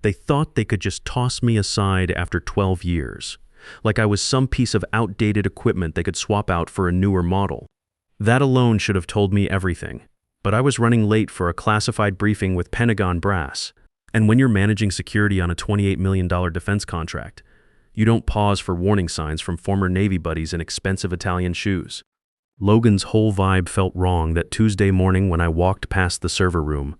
They thought they could just toss me aside after 12 years, like I was some piece of outdated equipment they could swap out for a newer model. That alone should have told me everything, but I was running late for a classified briefing with Pentagon brass, and when you're managing security on a $28 million defense contract, you don't pause for warning signs from former Navy buddies in expensive Italian shoes. Logan's whole vibe felt wrong that Tuesday morning when I walked past the server room.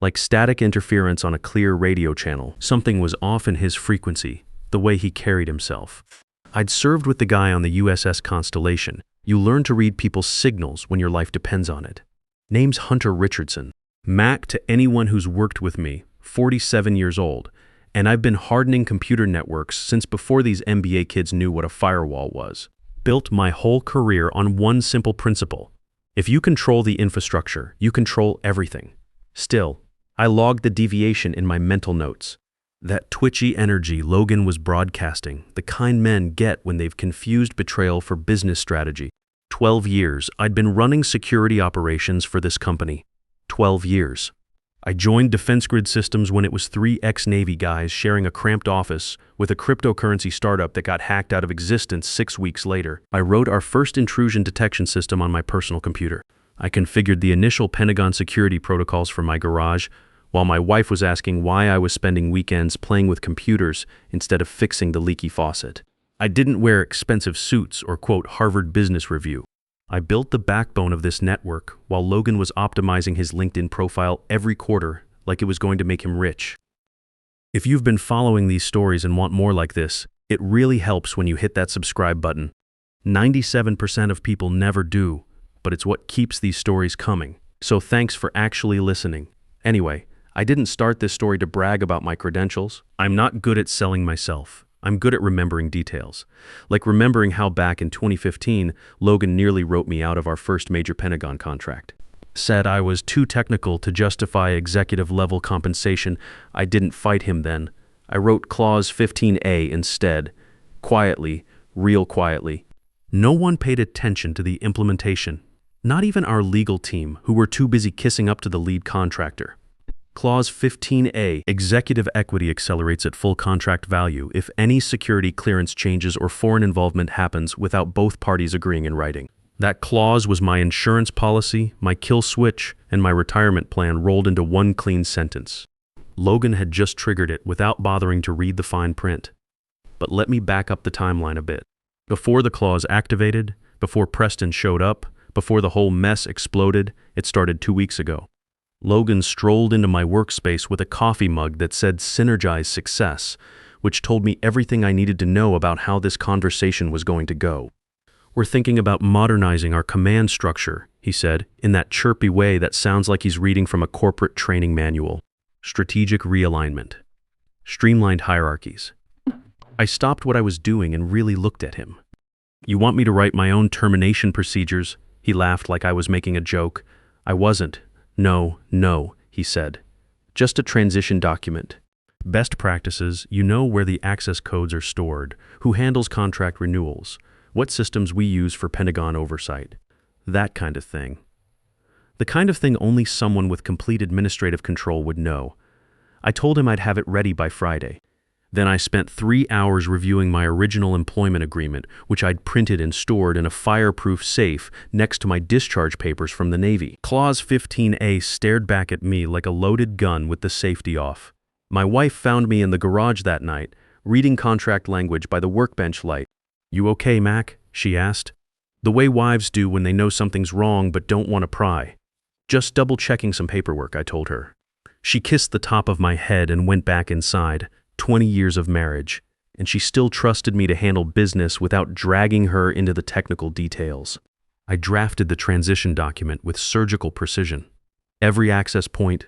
Like static interference on a clear radio channel, something was off in his frequency, the way he carried himself. I'd served with the guy on the USS Constellation. You learn to read people's signals when your life depends on it. Name's Hunter Richardson. Mac to anyone who's worked with me, 47 years old, and I've been hardening computer networks since before these MBA kids knew what a firewall was. Built my whole career on one simple principle. If you control the infrastructure, you control everything. Still, I logged the deviation in my mental notes. That twitchy energy Logan was broadcasting, the kind men get when they've confused betrayal for business strategy. 12 years, I'd been running security operations for this company. 12 years. I joined Defense Grid Systems when it was 3 ex-Navy guys sharing a cramped office with a cryptocurrency startup that got hacked out of existence 6 weeks later. I wrote our first intrusion detection system on my personal computer. I configured the initial Pentagon security protocols for my garage, while my wife was asking why I was spending weekends playing with computers instead of fixing the leaky faucet. I didn't wear expensive suits or quote Harvard Business Review. I built the backbone of this network while Logan was optimizing his LinkedIn profile every quarter like it was going to make him rich. If you've been following these stories and want more like this, it really helps when you hit that subscribe button. 97% of people never do, but it's what keeps these stories coming. So thanks for actually listening. Anyway, I didn't start this story to brag about my credentials. I'm not good at selling myself. I'm good at remembering details. Like remembering how back in 2015, Logan nearly wrote me out of our first major Pentagon contract. Said I was too technical to justify executive-level compensation. I didn't fight him then. I wrote Clause 15A instead. Quietly, real quietly. No one paid attention to the implementation. Not even our legal team, who were too busy kissing up to the lead contractor. Clause 15A, executive equity accelerates at full contract value if any security clearance changes or foreign involvement happens without both parties agreeing in writing. That clause was my insurance policy, my kill switch, and my retirement plan rolled into one clean sentence. Logan had just triggered it without bothering to read the fine print. But let me back up the timeline a bit. Before the clause activated, before Preston showed up, before the whole mess exploded, it started 2 weeks ago. Logan strolled into my workspace with a coffee mug that said Synergize Success, which told me everything I needed to know about how this conversation was going to go. We're thinking about modernizing our command structure, he said, in that chirpy way that sounds like he's reading from a corporate training manual. Strategic realignment. Streamlined hierarchies. I stopped what I was doing and really looked at him. You want me to write my own termination procedures? He laughed like I was making a joke. I wasn't. No, he said. Just a transition document. Best practices, you know where the access codes are stored, who handles contract renewals, what systems we use for Pentagon oversight. That kind of thing. The kind of thing only someone with complete administrative control would know. I told him I'd have it ready by Friday. Then I spent 3 hours reviewing my original employment agreement, which I'd printed and stored in a fireproof safe next to my discharge papers from the Navy. Clause 15A stared back at me like a loaded gun with the safety off. My wife found me in the garage that night, reading contract language by the workbench light. "You okay, Mac?" she asked. The way wives do when they know something's wrong but don't want to pry. "Just double-checking some paperwork," I told her. She kissed the top of my head and went back inside. 20 years of marriage, and she still trusted me to handle business without dragging her into the technical details. I drafted the transition document with surgical precision. Every access point,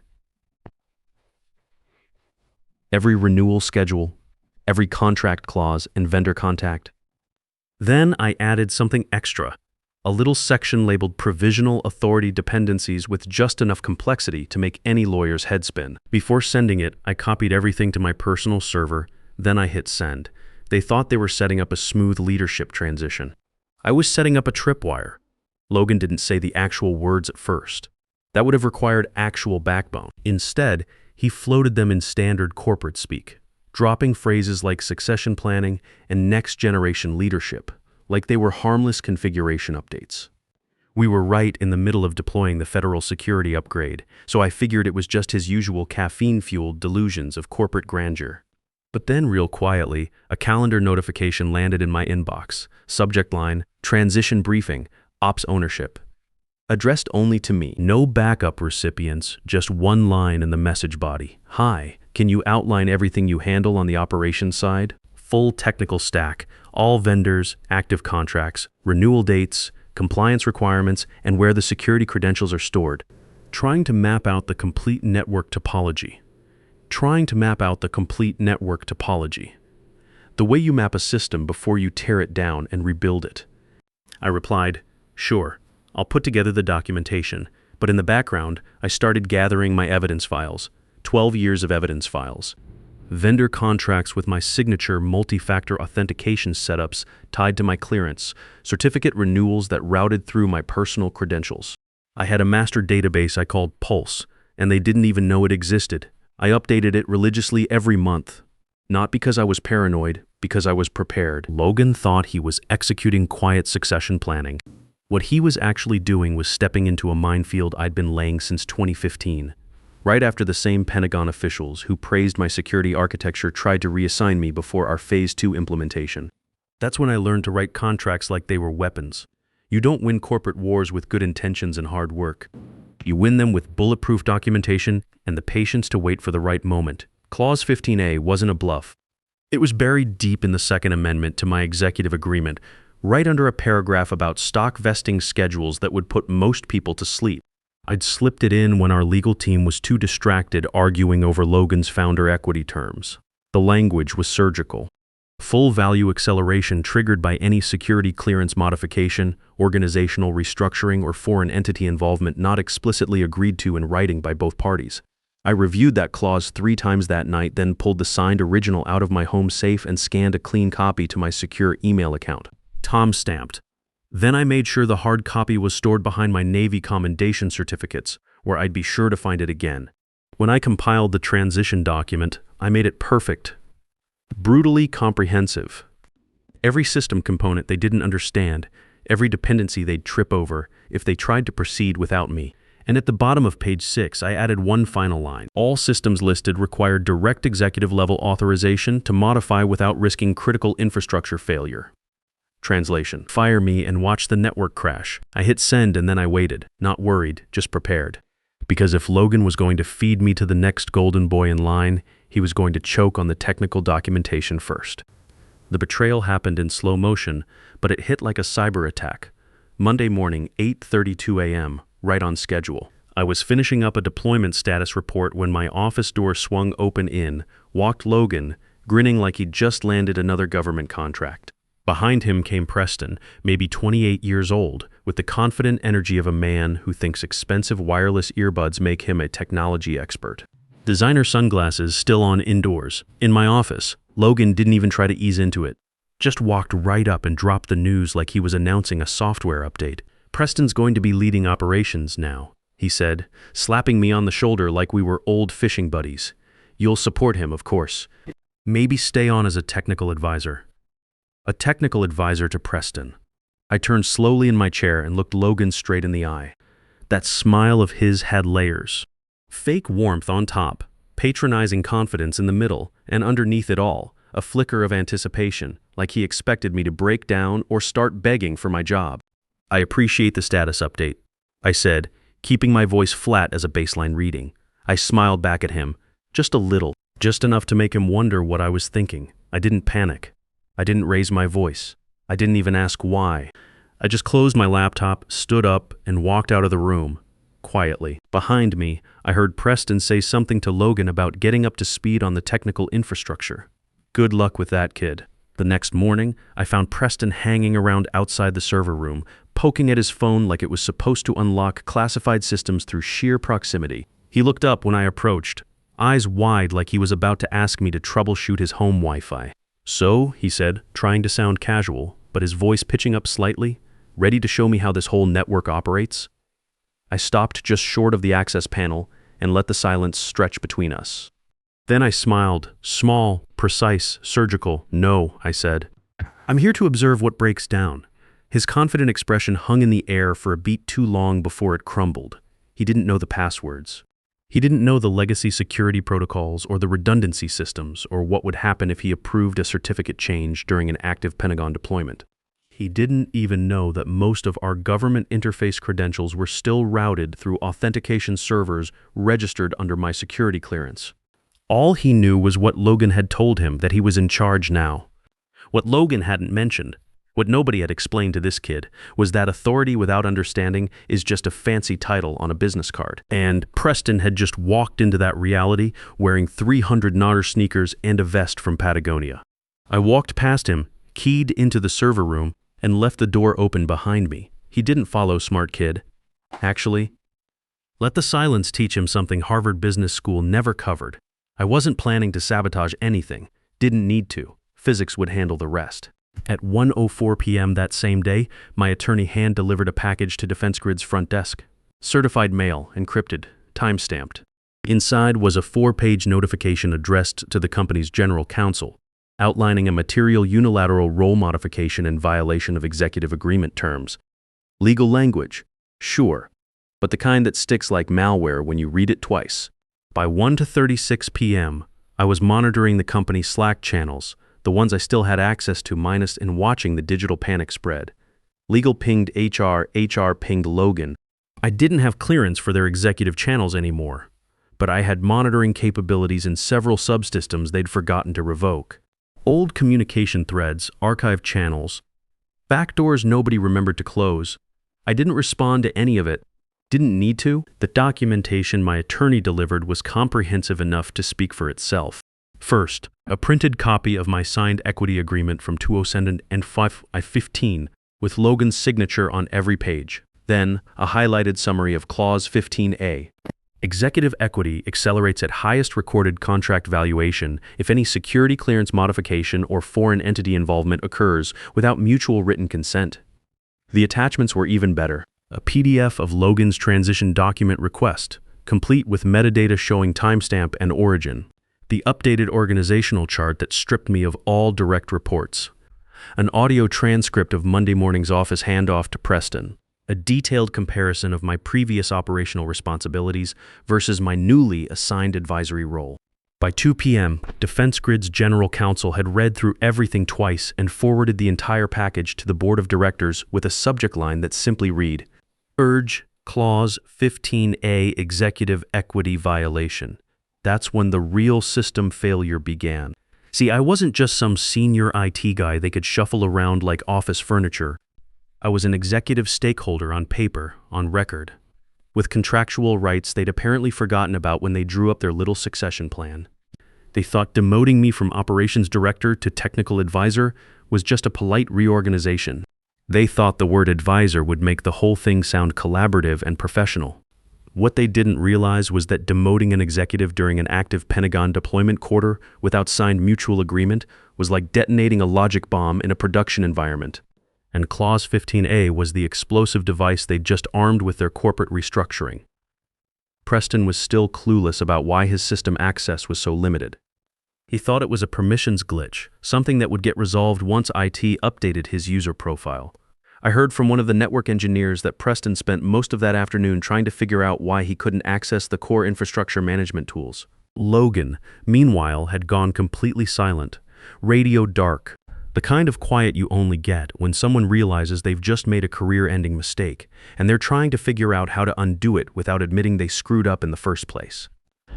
every renewal schedule, every contract clause and vendor contact. Then I added something extra, a little section labeled Provisional Authority Dependencies with just enough complexity to make any lawyer's head spin. Before sending it, I copied everything to my personal server, then I hit send. They thought they were setting up a smooth leadership transition. I was setting up a tripwire. Logan didn't say the actual words at first. That would have required actual backbone. Instead, He floated them in standard corporate speak, dropping phrases like succession planning and next-generation leadership, like they were harmless configuration updates. We were right in the middle of deploying the federal security upgrade, so I figured it was just his usual caffeine-fueled delusions of corporate grandeur. But then, real quietly, a calendar notification landed in my inbox. Subject line, transition briefing, ops ownership. Addressed only to me, no backup recipients, just one line in the message body. Hi, can you outline everything you handle on the operations side? Full technical stack, all vendors, active contracts, renewal dates, compliance requirements, and where the security credentials are stored. Trying to map out the complete network topology. The way you map a system before you tear it down and rebuild it. I replied, sure, I'll put together the documentation, but in the background, I started gathering my evidence files, 12 years of evidence files. Vendor contracts with my signature multi-factor authentication setups tied to my clearance, certificate renewals that routed through my personal credentials. I had a master database I called Pulse, and they didn't even know it existed. I updated it religiously every month. Not because I was paranoid, because I was prepared. Logan thought he was executing quiet succession planning. What he was actually doing was stepping into a minefield I'd been laying since 2015. Right after the same Pentagon officials who praised my security architecture tried to reassign me before our Phase 2 implementation. That's when I learned to write contracts like they were weapons. You don't win corporate wars with good intentions and hard work. You win them with bulletproof documentation and the patience to wait for the right moment. Clause 15A wasn't a bluff. It was buried deep in the Second Amendment to my executive agreement, right under a paragraph about stock vesting schedules that would put most people to sleep. I'd slipped it in when our legal team was too distracted arguing over Logan's founder equity terms. The language was surgical. Full value acceleration triggered by any security clearance modification, organizational restructuring, or foreign entity involvement not explicitly agreed to in writing by both parties. I reviewed that clause 3 times that night, then pulled the signed original out of my home safe and scanned a clean copy to my secure email account. Tom stamped. Then I made sure the hard copy was stored behind my Navy commendation certificates, where I'd be sure to find it again. When I compiled the transition document, I made it perfect. Brutally comprehensive. Every system component they didn't understand, every dependency they'd trip over if they tried to proceed without me. And at the bottom of page 6, I added one final line. All systems listed require direct executive-level authorization to modify without risking critical infrastructure failure. Translation: fire me and watch the network crash. I hit send and then I waited, not worried, just prepared. Because if Logan was going to feed me to the next golden boy in line, he was going to choke on the technical documentation first. The betrayal happened in slow motion, but it hit like a cyber attack. Monday morning, 8:32 a.m., right on schedule. I was finishing up a deployment status report when my office door swung open walked Logan, grinning like he'd just landed another government contract. Behind him came Preston, maybe 28 years old, with the confident energy of a man who thinks expensive wireless earbuds make him a technology expert. Designer sunglasses still on indoors. In my office, Logan didn't even try to ease into it. Just walked right up and dropped the news like he was announcing a software update. Preston's going to be leading operations now, he said, slapping me on the shoulder like we were old fishing buddies. You'll support him, of course. Maybe stay on as a technical advisor. A technical advisor to Preston. I turned slowly in my chair and looked Logan straight in the eye. That smile of his had layers. Fake warmth on top, patronizing confidence in the middle, and underneath it all, a flicker of anticipation, like he expected me to break down or start begging for my job. I appreciate the status update, I said, keeping my voice flat as a baseline reading. I smiled back at him, just a little, just enough to make him wonder what I was thinking. I didn't panic. I didn't raise my voice. I didn't even ask why. I just closed my laptop, stood up, and walked out of the room, quietly. Behind me, I heard Preston say something to Logan about getting up to speed on the technical infrastructure. Good luck with that, kid. The next morning, I found Preston hanging around outside the server room, poking at his phone like it was supposed to unlock classified systems through sheer proximity. He looked up when I approached, eyes wide like he was about to ask me to troubleshoot his home Wi-Fi. So, he said, trying to sound casual, but his voice pitching up slightly, ready to show me how this whole network operates. I stopped just short of the access panel and let the silence stretch between us. Then I smiled, small, precise, surgical. "No," I said. "I'm here to observe what breaks down." His confident expression hung in the air for a beat too long before it crumbled. He didn't know the passwords. He didn't know the legacy security protocols or the redundancy systems or what would happen if he approved a certificate change during an active Pentagon deployment. He didn't even know that most of our government interface credentials were still routed through authentication servers registered under my security clearance. All he knew was what Logan had told him, that he was in charge now. What Logan hadn't mentioned, what nobody had explained to this kid, was that authority without understanding is just a fancy title on a business card. And Preston had just walked into that reality wearing 300 Naughter sneakers and a vest from Patagonia. I walked past him, keyed into the server room, and left the door open behind me. He didn't follow, smart kid. Actually, let the silence teach him something Harvard Business School never covered. I wasn't planning to sabotage anything, didn't need to. Physics would handle the rest. At 1:04 p.m. that same day, my attorney hand-delivered a package to Defense Grid's front desk. Certified mail, encrypted, time-stamped. Inside was a 4-page notification addressed to the company's general counsel, outlining a material unilateral role modification in violation of executive agreement terms. Legal language, sure, but the kind that sticks like malware when you read it twice. By 1:36 p.m., I was monitoring the company's Slack channels, the ones I still had access to minus in watching the digital panic spread. Legal pinged HR, HR pinged Logan. I didn't have clearance for their executive channels anymore, but I had monitoring capabilities in several subsystems they'd forgotten to revoke. Old communication threads, archived channels, backdoors nobody remembered to close. I didn't respond to any of it. Didn't need to. The documentation my attorney delivered was comprehensive enough to speak for itself. First, a printed copy of my signed equity agreement from 2015 with Logan's signature on every page. Then, a highlighted summary of Clause 15A. Executive equity accelerates at highest recorded contract valuation if any security clearance modification or foreign entity involvement occurs without mutual written consent. The attachments were even better. A PDF of Logan's transition document request, complete with metadata showing timestamp and origin. The updated organizational chart that stripped me of all direct reports. An audio transcript of Monday morning's office handoff to Preston. A detailed comparison of my previous operational responsibilities versus my newly assigned advisory role. By 2 p.m., Defense Grid's general counsel had read through everything twice and forwarded the entire package to the board of directors with a subject line that simply read, "Urge Clause 15A executive equity violation." That's when the real system failure began. See, I wasn't just some senior IT guy they could shuffle around like office furniture. I was an executive stakeholder on paper, on record, with contractual rights they'd apparently forgotten about when they drew up their little succession plan. They thought demoting me from operations director to technical advisor was just a polite reorganization. They thought the word advisor would make the whole thing sound collaborative and professional. What they didn't realize was that demoting an executive during an active Pentagon deployment quarter without signed mutual agreement was like detonating a logic bomb in a production environment. And Clause 15A was the explosive device they'd just armed with their corporate restructuring. Preston was still clueless about why his system access was so limited. He thought it was a permissions glitch, something that would get resolved once IT updated his user profile. I heard from one of the network engineers that Preston spent most of that afternoon trying to figure out why he couldn't access the core infrastructure management tools. Logan, meanwhile, had gone completely silent, radio dark, the kind of quiet you only get when someone realizes they've just made a career-ending mistake, and they're trying to figure out how to undo it without admitting they screwed up in the first place.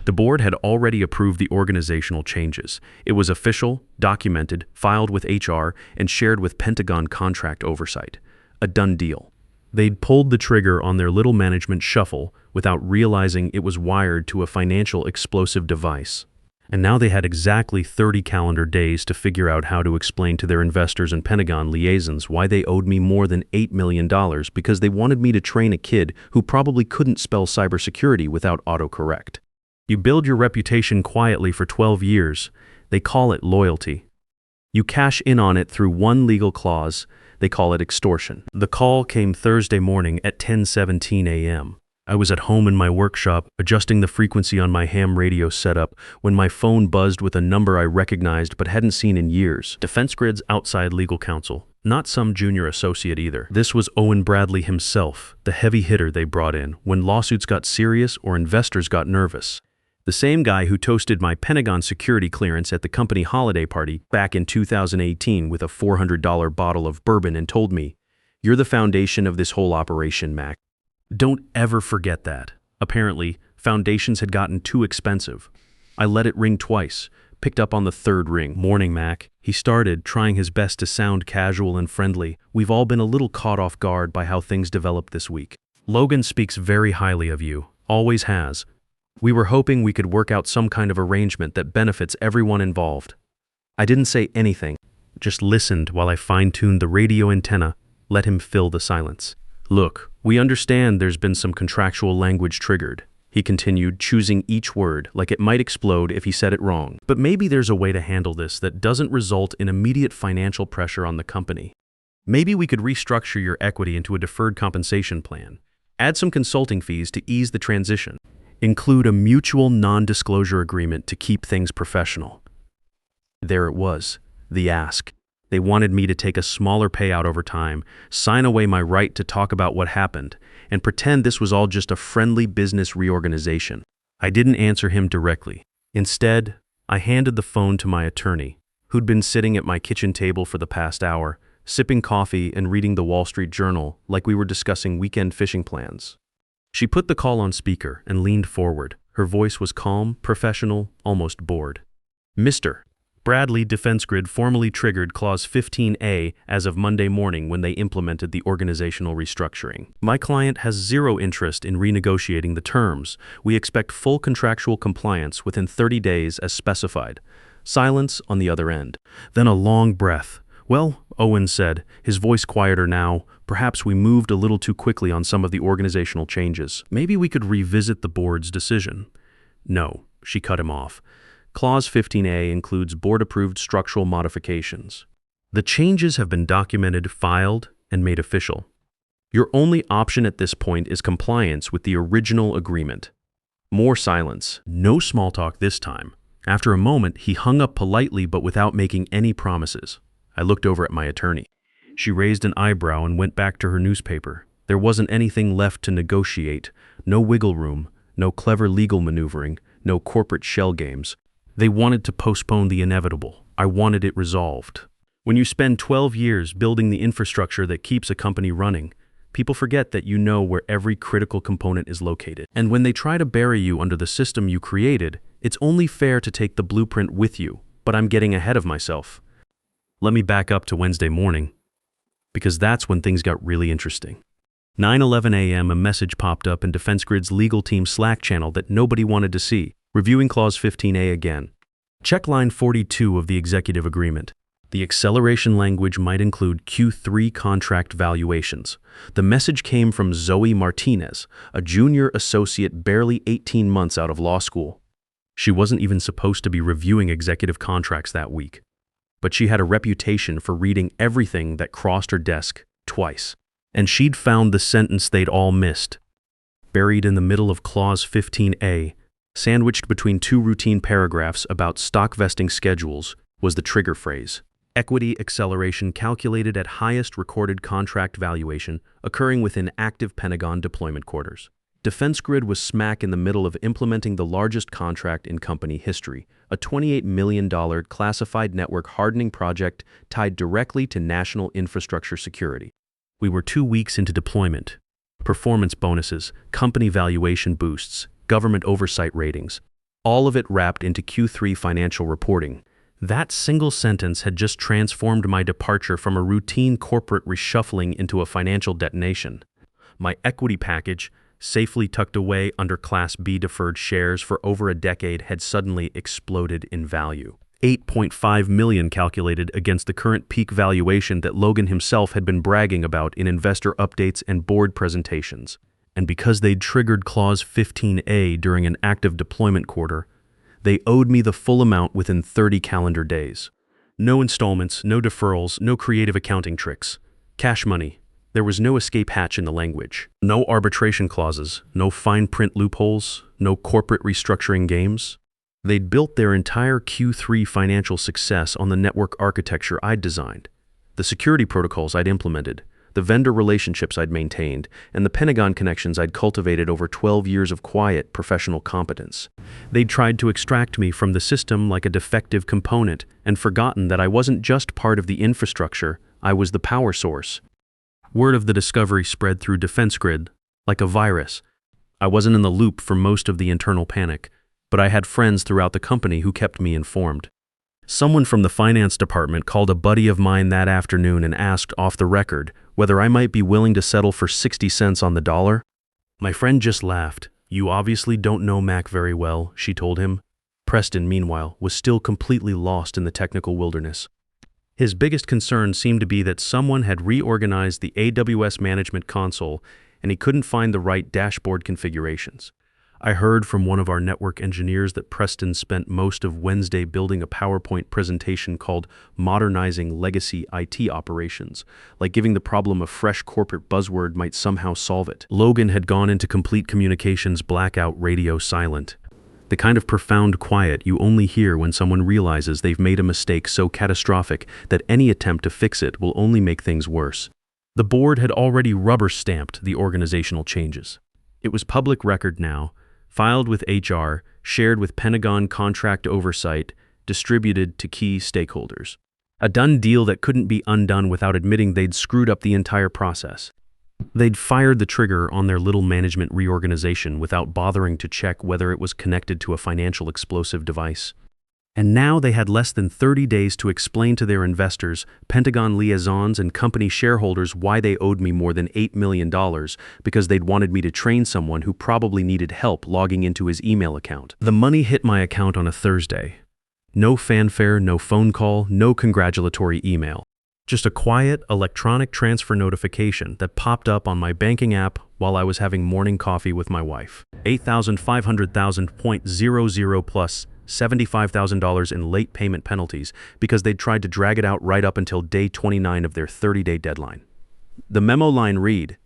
The board had already approved the organizational changes. It was official, documented, filed with HR, and shared with Pentagon contract oversight. A done deal. They'd pulled the trigger on their little management shuffle without realizing it was wired to a financial explosive device. And now they had exactly 30 calendar days to figure out how to explain to their investors and Pentagon liaisons why they owed me more than $8 million because they wanted me to train a kid who probably couldn't spell cybersecurity without autocorrect. You build your reputation quietly for 12 years. They call it loyalty. You cash in on it through one legal clause. They call it extortion. The call came Thursday morning at 10:17 a.m. I was at home in my workshop, adjusting the frequency on my ham radio setup, when my phone buzzed with a number I recognized but hadn't seen in years. Defense Grid's outside legal counsel. Not some junior associate either. This was Owen Bradley himself, the heavy hitter they brought in when lawsuits got serious or investors got nervous. The same guy who toasted my Pentagon security clearance at the company holiday party back in 2018 with a $400 bottle of bourbon and told me, "You're the foundation of this whole operation, Mac." Don't ever forget that. Apparently, foundations had gotten too expensive. I let it ring twice, picked up on the third ring. "Morning, Mac." He started, trying his best to sound casual and friendly. "We've all been a little caught off guard by how things developed this week. Logan speaks very highly of you, always has. We were hoping we could work out some kind of arrangement that benefits everyone involved." I didn't say anything, just listened while I fine-tuned the radio antenna, let him fill the silence. "Look, we understand there's been some contractual language triggered," he continued, choosing each word like it might explode if he said it wrong. "But maybe there's a way to handle this that doesn't result in immediate financial pressure on the company. Maybe we could restructure your equity into a deferred compensation plan, add some consulting fees to ease the transition, include a mutual non-disclosure agreement to keep things professional." There it was, the ask. They wanted me to take a smaller payout over time, sign away my right to talk about what happened, and pretend this was all just a friendly business reorganization. I didn't answer him directly. Instead, I handed the phone to my attorney, who'd been sitting at my kitchen table for the past hour, sipping coffee and reading the Wall Street Journal like we were discussing weekend fishing plans. She put the call on speaker and leaned forward. Her voice was calm, professional, almost bored. "Mr. Bradley, Defense Grid formally triggered Clause 15A as of Monday morning when they implemented the organizational restructuring. My client has zero interest in renegotiating the terms. We expect full contractual compliance within 30 days as specified." Silence on the other end. Then a long breath. "Well," Owen said, his voice quieter now, "perhaps we moved a little too quickly on some of the organizational changes. Maybe we could revisit the board's decision." "No," she cut him off. Clause 15A includes board-approved structural modifications. The changes have been documented, filed, and made official. Your only option at this point is compliance with the original agreement. More silence. No small talk this time. After a moment, he hung up politely but without making any promises. I looked over at my attorney. She raised an eyebrow and went back to her newspaper. There wasn't anything left to negotiate. No wiggle room, no clever legal maneuvering, no corporate shell games. They wanted to postpone the inevitable. I wanted it resolved. When you spend 12 years building the infrastructure that keeps a company running, people forget that you know where every critical component is located. And when they try to bury you under the system you created, it's only fair to take the blueprint with you. But I'm getting ahead of myself. Let me back up to Wednesday morning, because that's when things got really interesting. 9:11 a.m. a message popped up in Defense Grid's legal team Slack channel that nobody wanted to see. Reviewing Clause 15A again. Check line 42 of the executive agreement. The acceleration language might include Q3 contract valuations. The message came from Zoe Martinez, a junior associate barely 18 months out of law school. She wasn't even supposed to be reviewing executive contracts that week, but she had a reputation for reading everything that crossed her desk twice. And she'd found the sentence they'd all missed. Buried in the middle of Clause 15A, sandwiched between two routine paragraphs about stock vesting schedules, was the trigger phrase. Equity acceleration calculated at highest recorded contract valuation occurring within active Pentagon deployment quarters. Defense Grid was smack in the middle of implementing the largest contract in company history, a $28 million classified network hardening project tied directly to national infrastructure security. We were 2 weeks into deployment. Performance bonuses, company valuation boosts, government oversight ratings, all of it wrapped into Q3 financial reporting. That single sentence had just transformed my departure from a routine corporate reshuffling into a financial detonation. My equity package, safely tucked away under Class B deferred shares for over a decade, had suddenly exploded in value. $8.5 million calculated against the current peak valuation that Logan himself had been bragging about in investor updates and board presentations. And because they'd triggered Clause 15A during an active deployment quarter, they owed me the full amount within 30 calendar days. No installments, no deferrals, no creative accounting tricks. Cash money, There was no escape hatch in the language. No arbitration clauses, no fine print loopholes, no corporate restructuring games. They'd built their entire Q3 financial success on the network architecture I'd designed, the security protocols I'd implemented, the vendor relationships I'd maintained, and the Pentagon connections I'd cultivated over 12 years of quiet, professional competence. They'd tried to extract me from the system like a defective component and forgotten that I wasn't just part of the infrastructure, I was the power source. Word of the discovery spread through Defense Grid like a virus. I wasn't in the loop for most of the internal panic, but I had friends throughout the company who kept me informed. Someone from the finance department called a buddy of mine that afternoon and asked off the record whether I might be willing to settle for 60 cents on the dollar. My friend just laughed. "You obviously don't know Mac very well," she told him. Preston, meanwhile, was still completely lost in the technical wilderness. His biggest concern seemed to be that someone had reorganized the AWS management console and he couldn't find the right dashboard configurations. I heard from one of our network engineers that Preston spent most of Wednesday building a PowerPoint presentation called Modernizing Legacy IT Operations, like giving the problem a fresh corporate buzzword might somehow solve it. Logan had gone into complete communications blackout, radio silent. The kind of profound quiet you only hear when someone realizes they've made a mistake so catastrophic that any attempt to fix it will only make things worse. The board had already rubber-stamped the organizational changes. It was public record now, filed with HR, shared with Pentagon contract oversight, distributed to key stakeholders. A done deal that couldn't be undone without admitting they'd screwed up the entire process. They'd fired the trigger on their little management reorganization without bothering to check whether it was connected to a financial explosive device. And now they had less than 30 days to explain to their investors, Pentagon liaisons, and company shareholders why they owed me more than $8 million because they'd wanted me to train someone who probably needed help logging into his email account. The money hit my account on a Thursday. No fanfare, no phone call, no congratulatory email. Just a quiet electronic transfer notification that popped up on my banking app while I was having morning coffee with my wife. $8,500,000.00 plus $75,000 in late payment penalties because they'd tried to drag it out right up until day 29 of their 30-day deadline. The memo line read,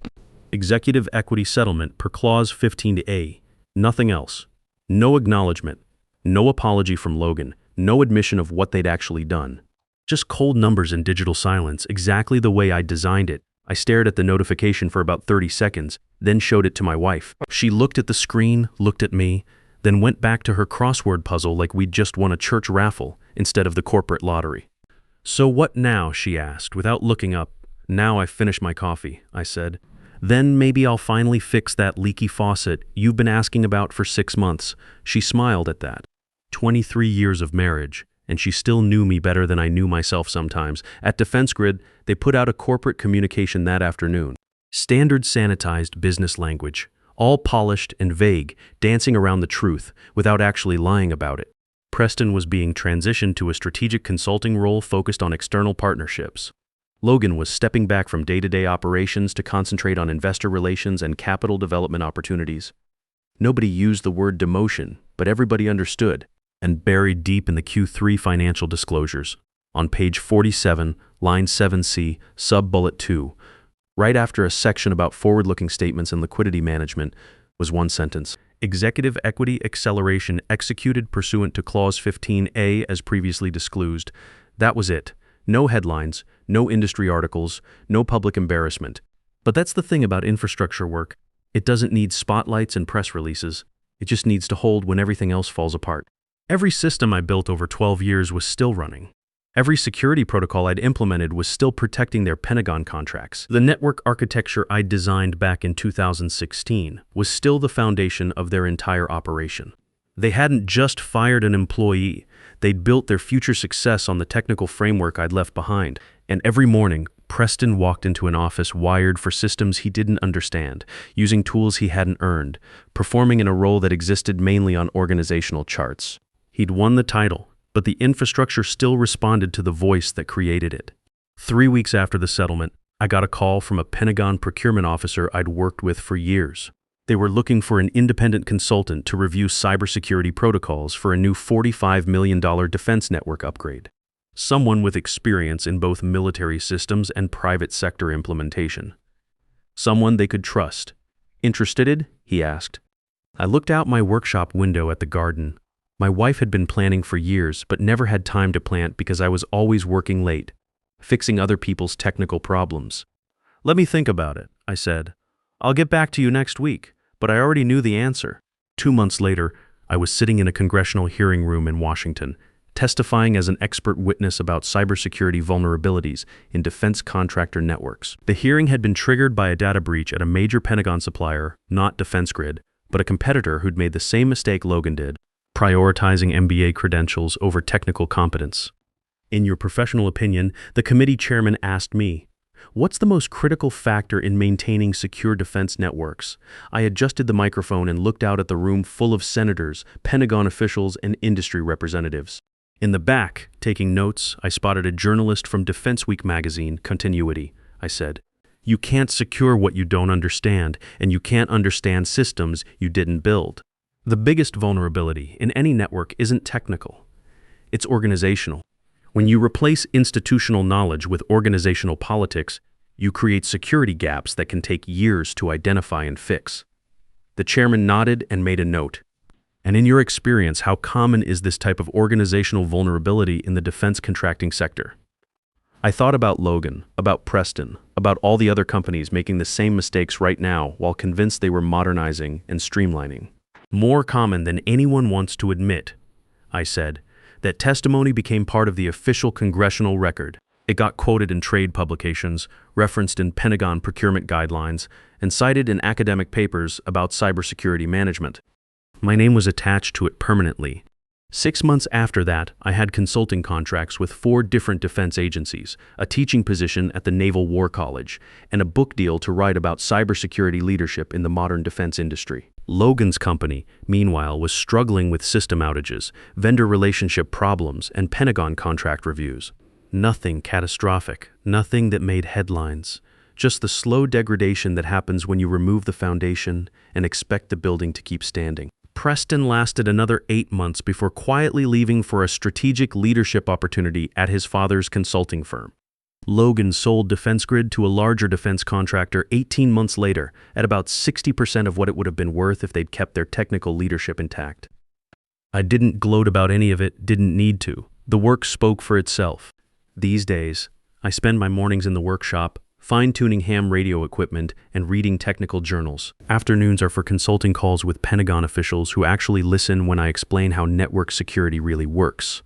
"Executive equity settlement per clause 15A. Nothing else. No acknowledgement. No apology from Logan. No admission of what they'd actually done. Just cold numbers and digital silence, exactly the way I designed it." I stared at the notification for about 30 seconds, then showed it to my wife. She looked at the screen, looked at me, then went back to her crossword puzzle like we'd just won a church raffle instead of the corporate lottery. "So what now?" she asked, without looking up. "Now I've finished my coffee," I said. "Then maybe I'll finally fix that leaky faucet you've been asking about for 6 months. She smiled at that. 23 years of marriage, and she still knew me better than I knew myself sometimes. At Defense Grid, they put out a corporate communication that afternoon. Standard sanitized business language, all polished and vague, dancing around the truth without actually lying about it. Preston was being transitioned to a strategic consulting role focused on external partnerships. Logan was stepping back from day-to-day operations to concentrate on investor relations and capital development opportunities. Nobody used the word demotion, but everybody understood. And buried deep in the Q3 financial disclosures, on page 47, line 7C, sub-bullet 2, right after a section about forward-looking statements and liquidity management, was one sentence. "Executive equity acceleration executed pursuant to Clause 15A as previously disclosed." That was it. No headlines, no industry articles, no public embarrassment. But that's the thing about infrastructure work. It doesn't need spotlights and press releases. It just needs to hold when everything else falls apart. Every system I built over 12 years was still running. Every security protocol I'd implemented was still protecting their Pentagon contracts. The network architecture I'd designed back in 2016 was still the foundation of their entire operation. They hadn't just fired an employee, they'd built their future success on the technical framework I'd left behind. And every morning, Preston walked into an office wired for systems he didn't understand, using tools he hadn't earned, performing in a role that existed mainly on organizational charts. He'd won the title, but the infrastructure still responded to the voice that created it. 3 weeks after the settlement, I got a call from a Pentagon procurement officer I'd worked with for years. They were looking for an independent consultant to review cybersecurity protocols for a new $45 million defense network upgrade. Someone with experience in both military systems and private sector implementation. Someone they could trust. Interested? He asked. I looked out my workshop window at the garden. My wife had been planning for years, but never had time to plant because I was always working late, fixing other people's technical problems. Let me think about it, I said. I'll get back to you next week, but I already knew the answer. 2 months later, I was sitting in a congressional hearing room in Washington, testifying as an expert witness about cybersecurity vulnerabilities in defense contractor networks. The hearing had been triggered by a data breach at a major Pentagon supplier, not DefenseGrid, but a competitor who'd made the same mistake Logan did, prioritizing MBA credentials over technical competence. In your professional opinion, the committee chairman asked me, what's the most critical factor in maintaining secure defense networks? I adjusted the microphone and looked out at the room full of senators, Pentagon officials, and industry representatives. In the back, taking notes, I spotted a journalist from Defense Week magazine, Continuity. I said, you can't secure what you don't understand, and you can't understand systems you didn't build. The biggest vulnerability in any network isn't technical. It's organizational. When you replace institutional knowledge with organizational politics, you create security gaps that can take years to identify and fix. The chairman nodded and made a note. And in your experience, how common is this type of organizational vulnerability in the defense contracting sector? I thought about Logan, about Preston, about all the other companies making the same mistakes right now while convinced they were modernizing and streamlining. More common than anyone wants to admit, I said, that testimony became part of the official congressional record. It got quoted in trade publications, referenced in Pentagon procurement guidelines, and cited in academic papers about cybersecurity management. My name was attached to it permanently. 6 months after that, I had consulting contracts with 4 different defense agencies, a teaching position at the Naval War College, and a book deal to write about cybersecurity leadership in the modern defense industry. Logan's company, meanwhile, was struggling with system outages, vendor relationship problems, and Pentagon contract reviews. Nothing catastrophic, nothing that made headlines. Just the slow degradation that happens when you remove the foundation and expect the building to keep standing. Preston lasted another 8 months before quietly leaving for a strategic leadership opportunity at his father's consulting firm. Logan sold DefenseGrid to a larger defense contractor 18 months later at about 60% of what it would have been worth if they'd kept their technical leadership intact. I didn't gloat about any of it, didn't need to. The work spoke for itself. These days, I spend my mornings in the workshop, fine-tuning ham radio equipment and reading technical journals. Afternoons are for consulting calls with Pentagon officials who actually listen when I explain how network security really works.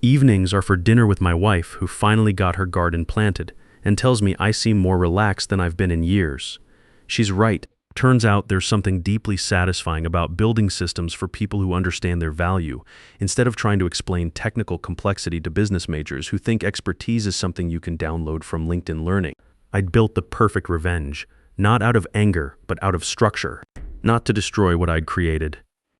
Evenings are for dinner with my wife, who finally got her garden planted and tells me I seem more relaxed than I've been in years. She's right. Turns out there's something deeply satisfying about building systems for people who understand their value, instead of trying to explain technical complexity to business majors who think expertise is something you can download from LinkedIn Learning. I'd built the perfect revenge, not out of anger, but out of structure. Not to destroy what I'd created,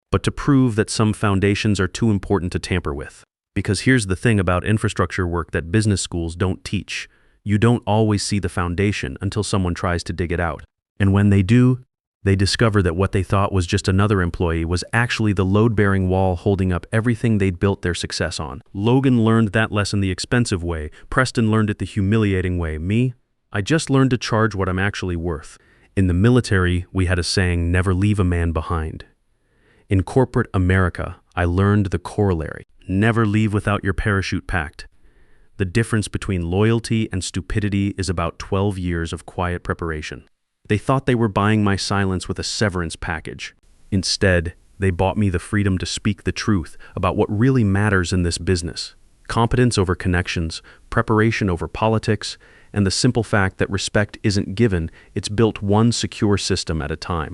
but to prove that some foundations are too important to tamper with. Because here's the thing about infrastructure work that business schools don't teach. You don't always see the foundation until someone tries to dig it out. And when they do, they discover that what they thought was just another employee was actually the load-bearing wall holding up everything they'd built their success on. Logan learned that lesson the expensive way. Preston learned it the humiliating way. Me? I just learned to charge what I'm actually worth. In the military, we had a saying, never leave a man behind. In corporate America, I learned the corollary. Never leave without your parachute packed. The difference between loyalty and stupidity is about 12 years of quiet preparation. They thought they were buying my silence with a severance package. Instead, they bought me the freedom to speak the truth about what really matters in this business. Competence over connections, preparation over politics, and the simple fact that respect isn't given, it's built one secure system at a time.